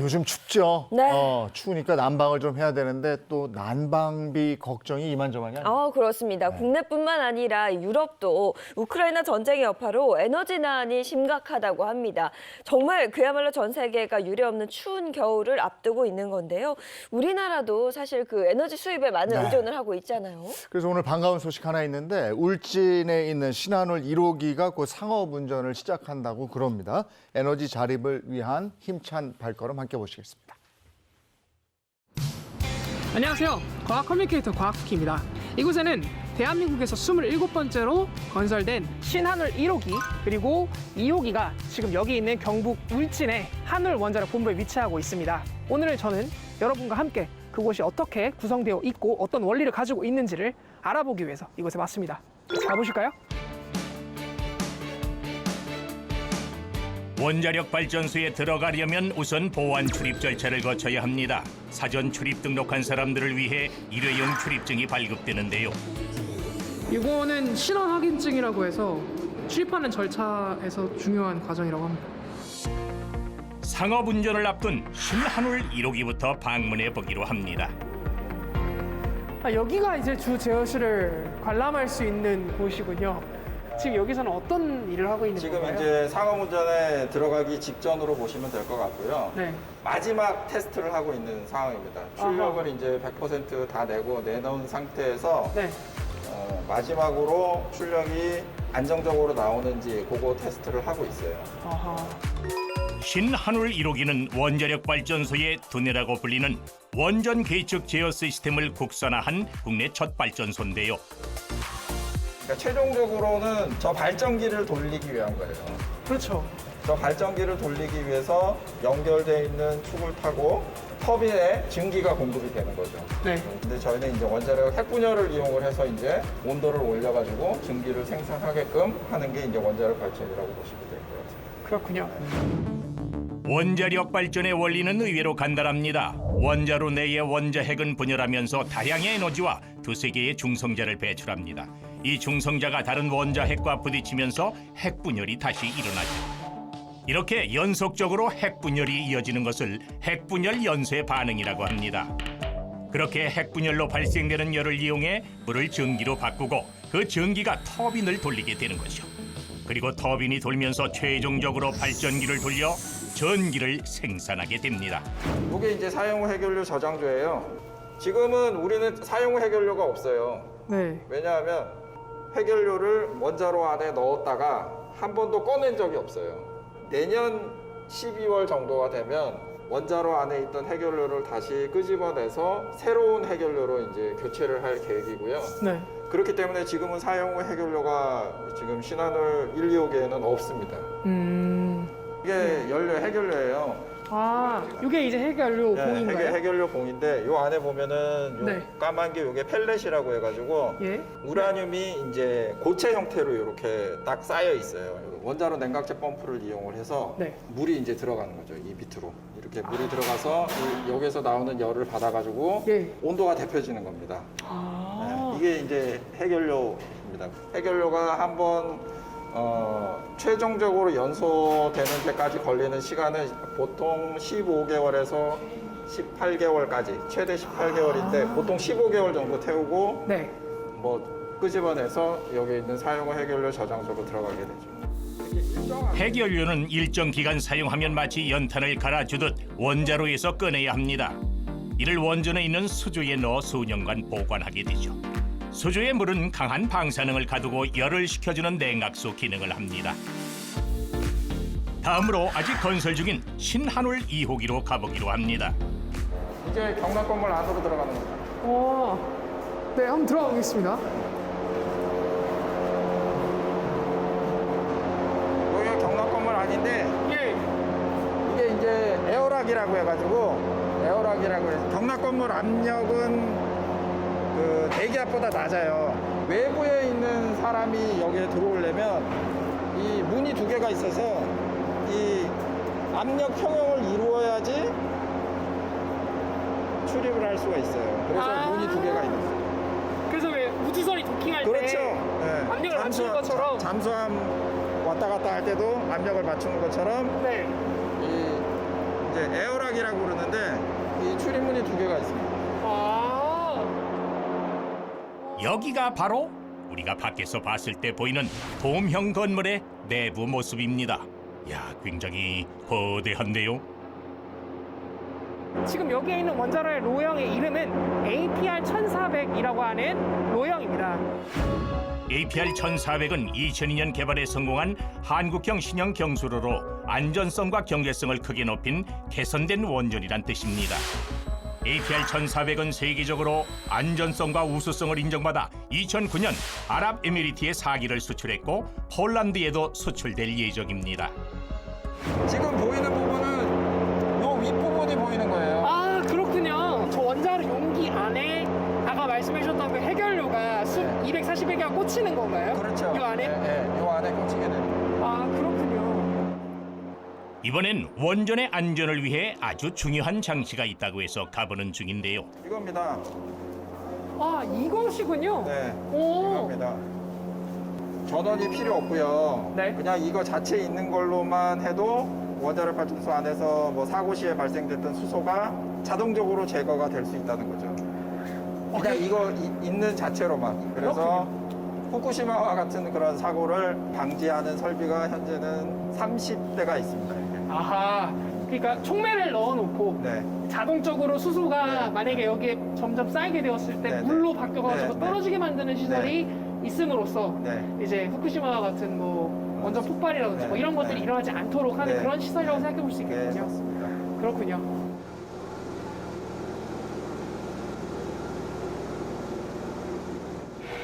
요즘 춥죠? 네. 추우니까 난방을 좀 해야 되는데 또 난방비 걱정이 이만저만이 아니에요. 그렇습니다. 국내뿐만 아니라 유럽도 우크라이나 전쟁의 여파로 에너지난이 심각하다고 합니다. 정말 그야말로 전 세계가 유례없는 추운 겨울을 앞두고 있는 건데요. 우리나라도 사실 그 에너지 수입에 많은 의존을 하고 있잖아요. 그래서 오늘 반가운 소식 하나 있는데 울진에 있는 신한울 1호기가 곧 상업운전을 시작한다고 그럽니다. 에너지 자립을 위한 힘찬 발걸음 함께 보시겠습니다. 안녕하세요. 과학 커뮤니케이터 과학스키입니다. 이곳에는 대한민국에서 27번째로 건설된 신한울 1호기 그리고 2호기가 지금 여기 있는 경북 울진의 한울 원자력 본부에 위치하고 있습니다. 오늘 저는 여러분과 함께 그곳이 어떻게 구성되어 있고 어떤 원리를 가지고 있는지를 알아보기 위해서 이곳에 왔습니다. 가보실까요? 원자력 발전소에 들어가려면 우선 보안 출입 절차를 거쳐야 합니다. 사전 출입 등록한 사람들을 위해 일회용 출입증이 발급되는데요. 이거는 신원 확인증이라고 해서 출입하는 절차에서 중요한 과정이라고 합니다. 상업 운전을 앞둔 신한울 1호기부터 방문해 보기로 합니다. 여기가 이제 주 제어실을 관람할 수 있는 곳이군요. 지금 여기서는 어떤 일을 하고 있는 지금 건가요? 이제 상업운전에 들어가기 직전으로 보시면 될 것 같고요. 네. 마지막 테스트를 하고 있는 상황입니다. 출력을 이제 100% 다 내놓은 상태에서 네. 마지막으로 출력이 안정적으로 나오는지 그거 테스트를 하고 있어요. 아하. 신한울 1호기는 원자력 발전소의 두뇌라고 불리는 원전 계측 제어 시스템을 국산화한 국내 첫 발전소인데요. 그러니까 최종적으로는 저 발전기를 돌리기 위한 거예요. 그렇죠. 저 발전기를 돌리기 위해서 연결되어 있는 축을 타고 터빈에 증기가 공급이 되는 거죠. 네. 근데 저희는 이제 원자력 핵분열을 이용을 해서 이제 온도를 올려가지고 증기를 생산하게끔 하는 게 이제 원자력 발전이라고 보시면 될 것 같아요. 그렇군요. 원자력 발전의 원리는 의외로 간단합니다. 원자로 내의 원자핵은 분열하면서 다량의 에너지와 두세 개의 중성자를 배출합니다. 이 중성자가 다른 원자핵과 부딪히면서 핵분열이 다시 일어나죠. 이렇게 연속적으로 핵분열이 이어지는 것을 핵분열 연쇄 반응이라고 합니다. 그렇게 핵분열로 발생되는 열을 이용해 물을 전기로 바꾸고 그 전기가 터빈을 돌리게 되는 거죠. 그리고 터빈이 돌면서 최종적으로 발전기를 돌려 전기를 생산하게 됩니다. 이게 이제 사용 해결료 저장소예요. 지금은 우리는 사용 해결료가 없어요. 네. 왜냐하면 해결료를 원자로 안에 넣었다가 한 번도 꺼낸 적이 없어요. 내년 12월 정도가 되면 원자로 안에 있던 해결료를 다시 끄집어내서 새로운 해결료로 이제 교체를 할 계획이고요. 네. 그렇기 때문에 지금은 사용 후 해결료가 지금 신한울 1, 2호기에는 없습니다. 이게 연료 해결료예요. 이게 이제 해결료 봉인가요? 해결료 봉인데 요 안에 보면은 요 네. 까만 게 요게 펠렛이라고 해가지고 예. 우라늄이 이제 고체 형태로 이렇게 딱 쌓여 있어요. 원자로 냉각제 펌프를 이용을 해서 네. 물이 이제 들어가는 거죠. 이 밑으로 이렇게 물이 들어가서 여기서 나오는 열을 받아가지고 예. 온도가 데펴지는 겁니다. 네, 이게 이제 해결료입니다. 해결료가 한번 최종적으로 연소되는 데까지 걸리는 시간은 보통 15개월에서 18개월까지 최대 18개월인데 보통 15개월 정도 태우고 네. 뭐 끄집어내서 여기 있는 사용 후 해결료 저장소로 들어가게 되죠. 해결료는 일정 기간 사용하면 마치 연탄을 갈아주듯 원자로에서 꺼내야 합니다. 이를 원전에 있는 수조에 넣어 수년간 보관하게 되죠. 수조의 물은 강한 방사능을 가두고 열을 식혀주는 냉각수 기능을 합니다. 다음으로 아직 건설 중인 신한울 2호기로 가보기로 합니다. 이제 경락 건물 안으로 들어가는 겁니다. 네, 한번 들어가 보겠습니다. 여기가 경락 건물 아닌데 예. 이게 이제 에어락이라고 해서 경락 건물 압력은 그 대기압보다 낮아요. 외부에 있는 사람이 여기에 들어오려면 이 문이 두 개가 있어서 이 압력 평형을 이루어야지 출입을 할 수가 있어요. 그래서 문이 두 개가 있는 거예요. 그래서 왜 우주선이 도킹할 때 그렇죠. 네. 압력을 맞추는 것처럼 잠수함 왔다 갔다 할 때도 압력을 맞추는 것처럼 네. 이 이제 에어락이라고 그러는데 이 출입문이 2개가 있습니다. 여기가 바로 우리가 밖에서 봤을 때 보이는 돔형 건물의 내부 모습입니다. 야, 굉장히 거대한데요. 지금 여기에 있는 원자로의 로형의 이름은 APR 1400이라고 하는 로형입니다. APR 1400은 2002년 개발에 성공한 한국형 신형 경수로로 안전성과 경제성을 크게 높인 개선된 원전이란 뜻입니다. APR 1400은 세계적으로 안전성과 우수성을 인정받아 2009년 아랍에미리트에 4기를 수출했고 폴란드에도 수출될 예정입니다. 지금 보이는 부분은 요 윗부분이 보이는 거예요. 아, 그렇군요. 저 원자로 용기 안에 아까 말씀해 주셨던 그 해결료가 240개가 꽂히는 건가요? 그렇죠. 이 안에? 네, 요 안에 꽂히게 됩니다. 아, 그렇군요. 이번엔 원전의 안전을 위해 아주 중요한 장치가 있다고 해서 가보는 중인데요. 이겁니다. 아, 이것이군요. 네, 오. 이겁니다. 전원이 필요 없고요. 네. 그냥 이거 자체에 있는 걸로만 해도 원자력 발전소 안에서 뭐 사고 시에 발생됐던 수소가 자동적으로 제거가 될 수 있다는 거죠. 그냥 이거 있는 자체로만. 그래서 후쿠시마와 같은 그런 사고를 방지하는 설비가 현재는 30대가 있습니다. 이게. 아하. 그러니까 촉매를 넣어놓고 네. 자동적으로 수소가 네. 만약에 여기에 점점 쌓이게 되었을 때 네, 물로 네. 바뀌어가지고 네, 떨어지게 만드는 시설이 있음으로써 네. 이제 후쿠시마와 같은 뭐 원전 폭발이라든지 네, 뭐 이런 것들이 네. 일어나지 않도록 하는 네. 그런 시설이라고 생각해 볼 수 네, 있겠군요. 맞습니다. 그렇군요.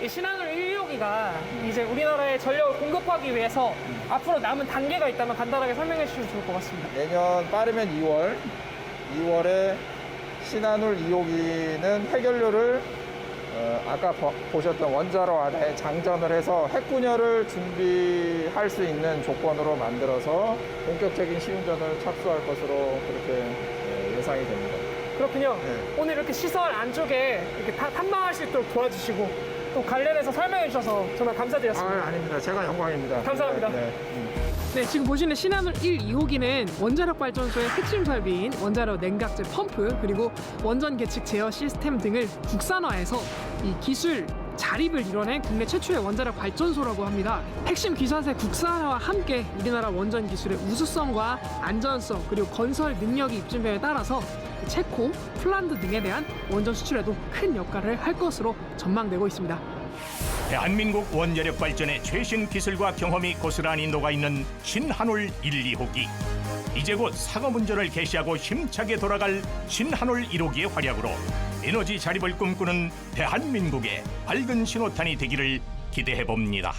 이 신한울 1호기가 이제 우리나라에 전력을 공급하기 위해서 앞으로 남은 단계가 있다면 간단하게 설명해 주시면 좋을 것 같습니다. 내년 빠르면 2월에 신한울 2호기는 해결료를 아까 보셨던 원자로 안에 장전을 해서 핵분열을 준비할 수 있는 조건으로 만들어서 본격적인 시운전을 착수할 것으로 그렇게 예상이 됩니다. 그렇군요. 네. 오늘 이렇게 시설 안쪽에 이렇게 탐방할 수 있도록 도와주시고 또 관련해서 설명해 주셔서 정말 감사드렸습니다. 아닙니다. 제가 영광입니다. 감사합니다. 네, 지금 보시는 신한울 1, 2호기는 원자력 발전소의 핵심 설비인 원자력 냉각제 펌프 그리고 원전 계측 제어 시스템 등을 국산화해서 이 기술 자립을 이뤄낸 국내 최초의 원자력 발전소라고 합니다. 핵심 기사세 국산화와 함께 우리나라 원전 기술의 우수성과 안전성 그리고 건설 능력이 입증됨에 따라서 체코, 폴란드 등에 대한 원전 수출에도 큰 역할을 할 것으로 전망되고 있습니다. 대한민국 원자력 발전의 최신 기술과 경험이 고스란히 녹아있는 신한울 1, 2호기. 이제 곧 상업 운전을 개시하고 힘차게 돌아갈 신한울 1호기의 활약으로 에너지 자립을 꿈꾸는 대한민국의 밝은 신호탄이 되기를 기대해봅니다.